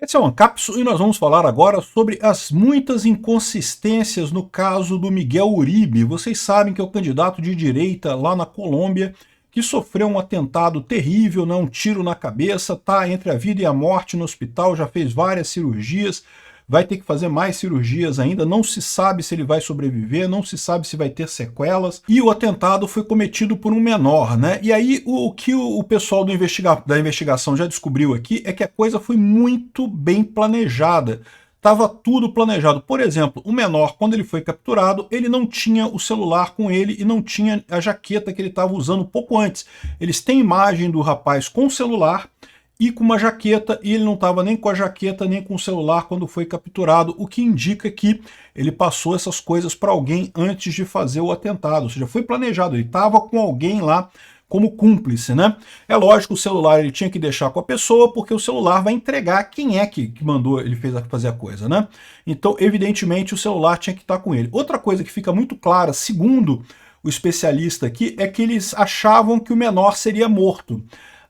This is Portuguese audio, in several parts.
Esse é o Ancapsu e nós vamos falar agora sobre as muitas inconsistências no caso do Miguel Uribe. Vocês sabem que é o candidato de direita lá na Colômbia, que sofreu um atentado terrível, né, um tiro na cabeça, está entre a vida e a morte no hospital, já fez várias cirurgias, vai ter que fazer mais cirurgias ainda, não se sabe se ele vai sobreviver, não se sabe se vai ter sequelas, e o atentado foi cometido por um menor, né? E aí o que o pessoal da investigação já descobriu aqui é que a coisa foi muito bem planejada. Estava tudo planejado. Por exemplo, o menor, quando ele foi capturado, ele não tinha o celular com ele e não tinha a jaqueta que ele estava usando pouco antes. Eles têm imagem do rapaz com o celular e com uma jaqueta, e ele não estava nem com a jaqueta nem com o celular quando foi capturado, o que indica que ele passou essas coisas para alguém antes de fazer o atentado, ou seja, foi planejado, ele estava com alguém lá como cúmplice, né? É lógico, o celular ele tinha que deixar com a pessoa, porque o celular vai entregar quem é que mandou ele fazer a coisa, né? Então, evidentemente, o celular tinha que estar com ele. Outra coisa que fica muito clara, segundo o especialista aqui, é que eles achavam que o menor seria morto.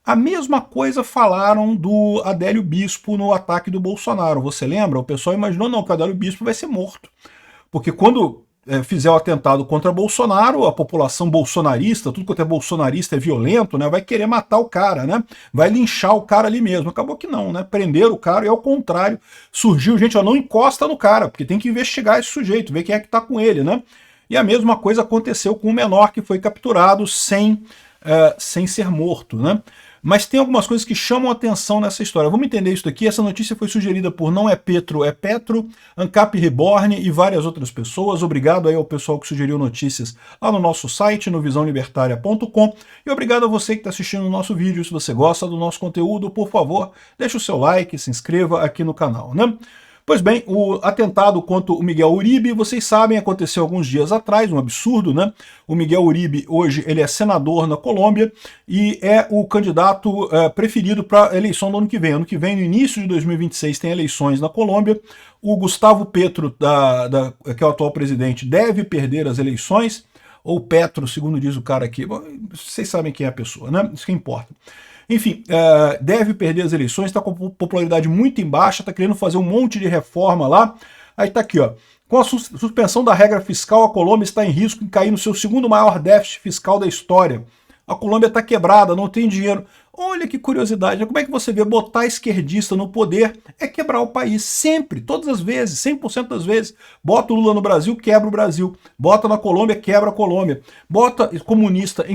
A mesma coisa falaram do Adélio Bispo no ataque do Bolsonaro. Você lembra? O pessoal imaginou, não, que o Adélio Bispo vai ser morto. Porque quando fizer o atentado contra Bolsonaro, a população bolsonarista, tudo quanto é bolsonarista é violento, né, vai querer matar o cara, né? Vai linchar o cara ali mesmo. Acabou que não, né? Prenderam o cara e ao contrário, surgiu gente, ó, não encosta no cara, porque tem que investigar esse sujeito, ver quem é que tá com ele, né? E a mesma coisa aconteceu com o menor que foi capturado sem ser morto, né? Mas tem algumas coisas que chamam atenção nessa história. Vamos entender isso daqui. Essa notícia foi sugerida por Não é Petro, é Petro, Ancap Reborn e várias outras pessoas. Obrigado aí ao pessoal que sugeriu notícias lá no nosso site, no visãolibertaria.com. E obrigado a você que está assistindo o nosso vídeo. Se você gosta do nosso conteúdo, por favor, deixe o seu like, se inscreva aqui no canal, né? Pois bem, o atentado contra o Miguel Uribe, vocês sabem, aconteceu alguns dias atrás, um absurdo, né? O Miguel Uribe, hoje, ele é senador na Colômbia e é o candidato preferido para a eleição do ano que vem. Ano que vem, no início de 2026, tem eleições na Colômbia. O Gustavo Petro, que é o atual presidente, deve perder as eleições, ou Petro, segundo diz o cara aqui. Bom, vocês sabem quem é a pessoa, né? Isso que importa. Enfim, deve perder as eleições, está com popularidade muito em baixa, está querendo fazer um monte de reforma lá. Aí está aqui, ó. Com a suspensão da regra fiscal, a Colômbia está em risco de cair no seu segundo maior déficit fiscal da história. A Colômbia está quebrada, não tem dinheiro. Olha que curiosidade, como é que você vê botar esquerdista no poder é quebrar o país, sempre, todas as vezes, 100% das vezes. Bota o Lula no Brasil, quebra o Brasil. Bota na Colômbia, quebra a Colômbia. Bota comunista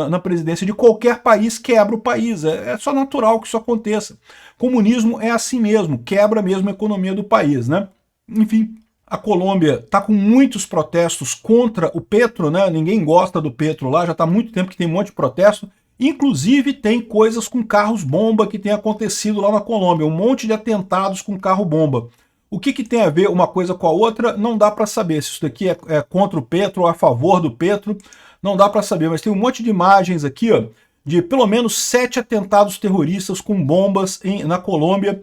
na presidência de qualquer país, quebra o país. É só natural que isso aconteça. Comunismo é assim mesmo, quebra mesmo a economia do país, né? Enfim, a Colômbia está com muitos protestos contra o Petro, né? Ninguém gosta do Petro lá, já está há muito tempo que tem um monte de protesto. Inclusive tem coisas com carros-bomba que tem acontecido lá na Colômbia, um monte de atentados com carro-bomba. O que tem a ver uma coisa com a outra, não dá para saber. Se isso daqui é contra o Petro ou a favor do Petro, não dá para saber. Mas tem um monte de imagens aqui, ó, de pelo menos 7 atentados terroristas com bombas na Colômbia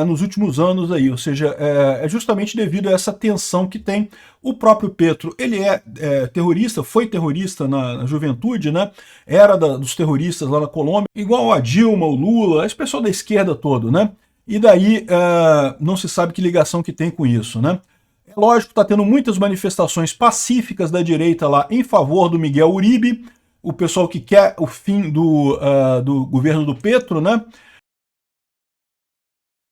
nos últimos anos aí, ou seja, é justamente devido a essa tensão que tem. O próprio Petro, ele é terrorista, foi terrorista na juventude, né? Era dos terroristas lá na Colômbia, igual a Dilma, o Lula, esse pessoal da esquerda todo, né? E daí não se sabe que ligação que tem com isso, né? É lógico que está tendo muitas manifestações pacíficas da direita lá em favor do Miguel Uribe, o pessoal que quer o fim do governo do Petro, né?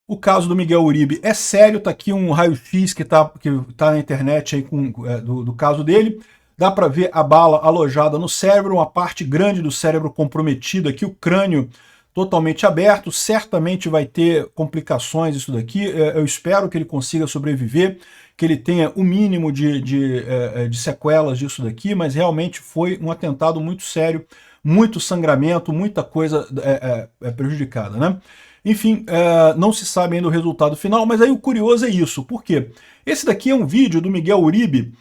O caso do Miguel Uribe é sério, tá aqui um raio-x que tá na internet aí do caso dele. Dá para ver a bala alojada no cérebro, uma parte grande do cérebro comprometida aqui, o crânio totalmente aberto, certamente vai ter complicações isso daqui, eu espero que ele consiga sobreviver, que ele tenha o mínimo de sequelas disso daqui, mas realmente foi um atentado muito sério, muito sangramento, muita coisa prejudicada, né? Enfim, não se sabe ainda o resultado final, mas aí o curioso é isso, por quê? Esse daqui é um vídeo do Miguel Uribe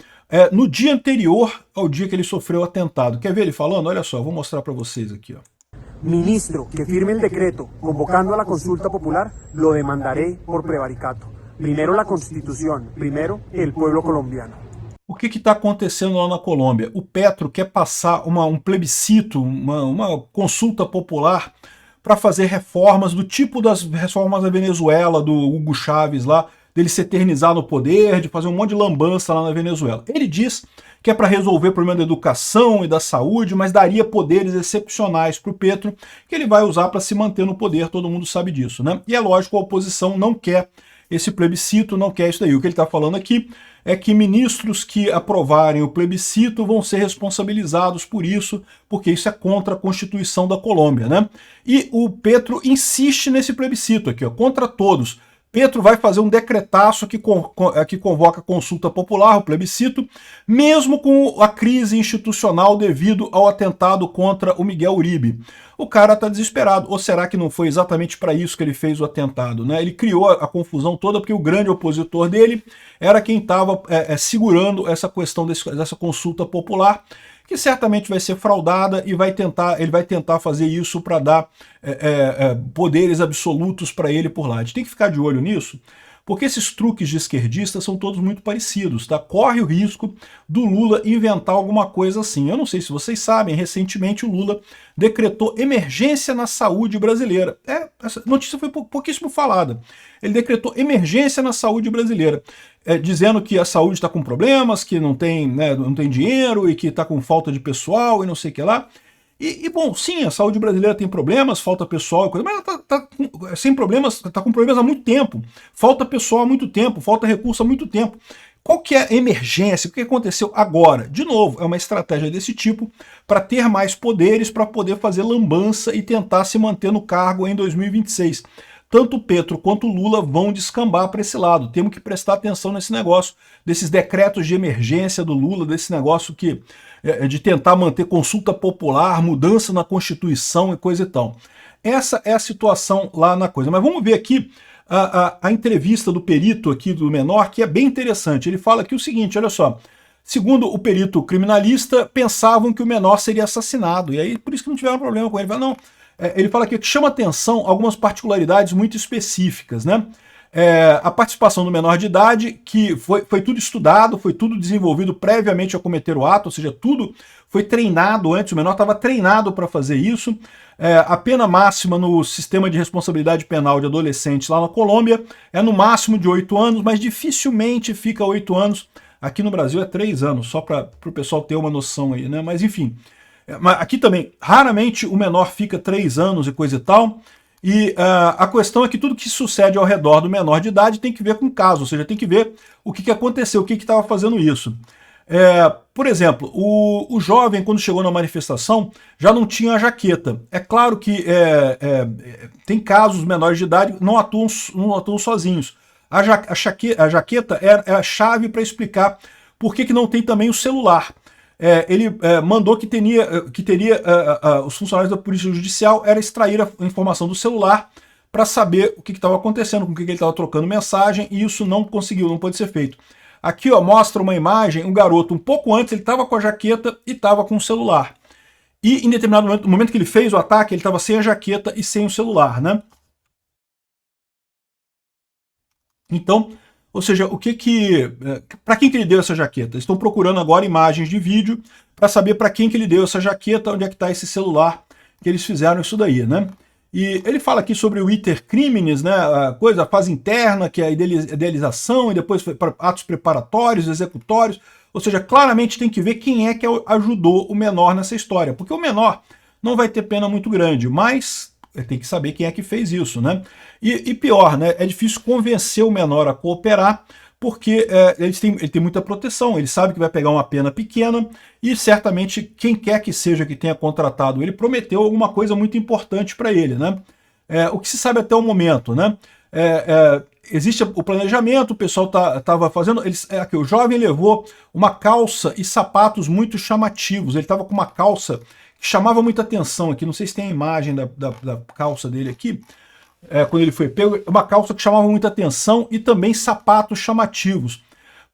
no dia anterior ao dia que ele sofreu o atentado. Quer ver ele falando? Olha só, vou mostrar para vocês aqui, ó. Ministro que firme el decreto convocando a la consulta popular, lo demandaré por prevaricato. Primero la Constitución, primero el pueblo colombiano. O que está acontecendo lá na Colômbia? O Petro quer passar um plebiscito, uma consulta popular para fazer reformas do tipo das reformas da Venezuela, do Hugo Chávez lá, dele se eternizar no poder, de fazer um monte de lambança lá na Venezuela. Ele diz que é para resolver o problema da educação e da saúde, mas daria poderes excepcionais para o Petro, que ele vai usar para se manter no poder, todo mundo sabe disso, né? E é lógico, a oposição não quer esse plebiscito, não quer isso daí. O que ele está falando aqui é que ministros que aprovarem o plebiscito vão ser responsabilizados por isso, porque isso é contra a Constituição da Colômbia, né? E o Petro insiste nesse plebiscito aqui, ó, contra todos. Petro vai fazer um decretaço que convoca consulta popular, o plebiscito, mesmo com a crise institucional devido ao atentado contra o Miguel Uribe. O cara está desesperado. Ou será que não foi exatamente para isso que ele fez o atentado, né? Ele criou a confusão toda porque o grande opositor dele era quem estava segurando essa questão dessa consulta popular, que certamente vai ser fraudada e ele vai tentar fazer isso para dar poderes absolutos para ele por lá. A gente tem que ficar de olho nisso, porque esses truques de esquerdistas são todos muito parecidos, tá? Corre o risco do Lula inventar alguma coisa assim. Eu não sei se vocês sabem, recentemente o Lula decretou emergência na saúde brasileira. Essa notícia foi pouquíssimo falada. Ele decretou emergência na saúde brasileira, dizendo que a saúde está com problemas, que não tem, né, não tem dinheiro e que está com falta de pessoal e não sei o que lá. Bom, sim, a saúde brasileira tem problemas, falta pessoal e coisa, mas ela tá sem problemas, está com problemas há muito tempo. Falta pessoal há muito tempo, falta recurso há muito tempo. Qual que é a emergência? O que aconteceu agora? De novo, é uma estratégia desse tipo para ter mais poderes, para poder fazer lambança e tentar se manter no cargo em 2026. Tanto o Petro quanto o Lula vão descambar para esse lado. Temos que prestar atenção nesse negócio, desses decretos de emergência do Lula, desse negócio de tentar manter consulta popular, mudança na Constituição e coisa e tal. Essa é a situação lá na coisa. Mas vamos ver aqui a entrevista do perito aqui do menor, que é bem interessante. Ele fala aqui o seguinte, olha só. Segundo o perito criminalista, pensavam que o menor seria assassinado. E aí, por isso que não tiveram problema com ele. Ele fala, não. Ele fala aqui que chama atenção algumas particularidades muito específicas, né? A participação do menor de idade, que foi tudo estudado, foi tudo desenvolvido previamente a cometer o ato, ou seja, tudo foi treinado antes, o menor estava treinado para fazer isso. A pena máxima no sistema de responsabilidade penal de adolescentes lá na Colômbia é no máximo de 8 anos, mas dificilmente fica 8 anos. Aqui no Brasil é 3 anos, só para o pessoal ter uma noção aí, né? Mas enfim, aqui também, raramente o menor fica 3 anos e coisa e tal. E a questão é que tudo que sucede ao redor do menor de idade tem que ver com o caso, ou seja, tem que ver o que aconteceu, o que estava fazendo isso. Por exemplo, o jovem, quando chegou na manifestação, já não tinha a jaqueta. É claro que tem casos menores de idade que não atuam sozinhos. A jaqueta é a chave para explicar por que não tem também o celular. Ele mandou que teria os funcionários da Polícia Judicial era extrair a informação do celular para saber o que estava acontecendo, com o que ele estava trocando mensagem, e isso não conseguiu, não pode ser feito. Aqui ó, mostra uma imagem, um garoto, um pouco antes, ele estava com a jaqueta e estava com o celular. E em determinado momento, no momento que ele fez o ataque, ele estava sem a jaqueta e sem o celular, né? Então, ou seja, para quem que ele deu essa jaqueta? Estão procurando agora imagens de vídeo para saber para quem que ele deu essa jaqueta, onde é que está esse celular que eles fizeram isso daí, né? E ele fala aqui sobre o iter criminis, né? A fase interna, que é a idealização, e depois para atos preparatórios, executórios. Ou seja, claramente tem que ver quem é que ajudou o menor nessa história, porque o menor não vai ter pena muito grande, mas tem que saber quem é que fez isso, né? E pior, né? É difícil convencer o menor a cooperar, porque ele tem muita proteção, ele sabe que vai pegar uma pena pequena e certamente quem quer que seja que tenha contratado ele prometeu alguma coisa muito importante para ele, né? O que se sabe até o momento, né? Existe o planejamento, o pessoal estava fazendo, aqui, o jovem levou uma calça e sapatos muito chamativos, ele estava com uma calça que chamava muita atenção aqui, não sei se tem a imagem da calça dele aqui, quando ele foi pego, uma calça que chamava muita atenção e também sapatos chamativos.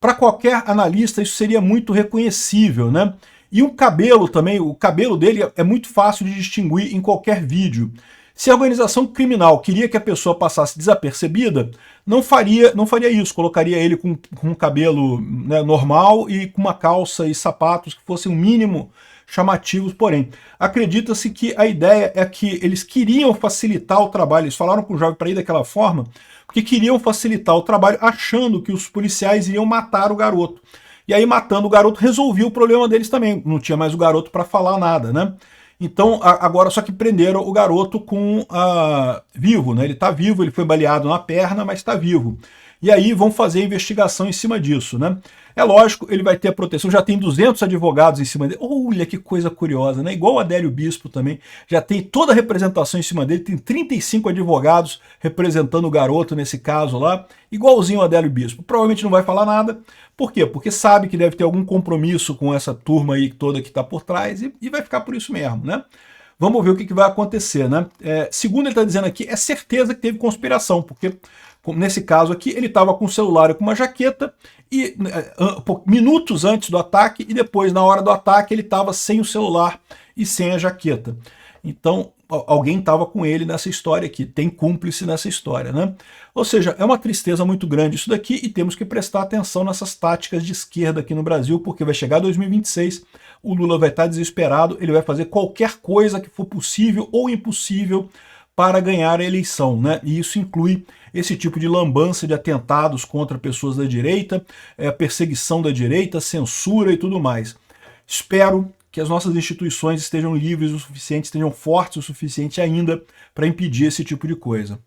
Para qualquer analista isso seria muito reconhecível, né? E o cabelo também, o cabelo dele é muito fácil de distinguir em qualquer vídeo. Se a organização criminal queria que a pessoa passasse desapercebida, não faria isso, colocaria ele com um cabelo, né, normal e com uma calça e sapatos que fossem o mínimo chamativos, porém. Acredita-se que a ideia é que eles queriam facilitar o trabalho, eles falaram com o jovem para ir daquela forma, porque queriam facilitar o trabalho achando que os policiais iriam matar o garoto. E aí, matando o garoto, resolvia o problema deles também. Não tinha mais o garoto para falar nada, né? Então, agora só que prenderam o garoto vivo, né? Ele está vivo, ele foi baleado na perna, mas está vivo. E aí vão fazer a investigação em cima disso, né? É lógico, ele vai ter a proteção, já tem 200 advogados em cima dele. Olha que coisa curiosa, né? Igual o Adélio Bispo também, já tem toda a representação em cima dele, tem 35 advogados representando o garoto nesse caso lá, igualzinho o Adélio Bispo. Provavelmente não vai falar nada. Por quê? Porque sabe que deve ter algum compromisso com essa turma aí toda que está por trás e vai ficar por isso mesmo, né? Vamos ver o que vai acontecer, né? Segundo ele está dizendo aqui, é certeza que teve conspiração, porque nesse caso aqui ele estava com o celular e com uma jaqueta e minutos antes do ataque e depois, na hora do ataque, ele estava sem o celular e sem a jaqueta. Então, alguém estava com ele nessa história aqui, tem cúmplice nessa história, né? Ou seja, é uma tristeza muito grande isso daqui e temos que prestar atenção nessas táticas de esquerda aqui no Brasil, porque vai chegar 2026, o Lula vai estar desesperado, ele vai fazer qualquer coisa que for possível ou impossível para ganhar a eleição, né? E isso inclui esse tipo de lambança de atentados contra pessoas da direita, perseguição da direita, censura e tudo mais. Espero que as nossas instituições estejam livres o suficiente, estejam fortes o suficiente ainda para impedir esse tipo de coisa.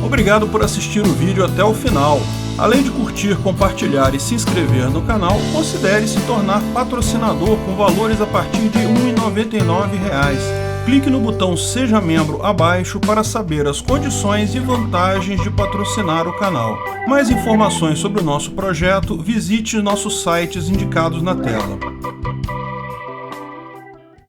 Obrigado por assistir o vídeo até o final. Além de curtir, compartilhar e se inscrever no canal, considere se tornar patrocinador com valores a partir de R$ 1,99. Clique no botão Seja Membro abaixo para saber as condições e vantagens de patrocinar o canal. Mais informações sobre o nosso projeto, visite nossos sites indicados na tela.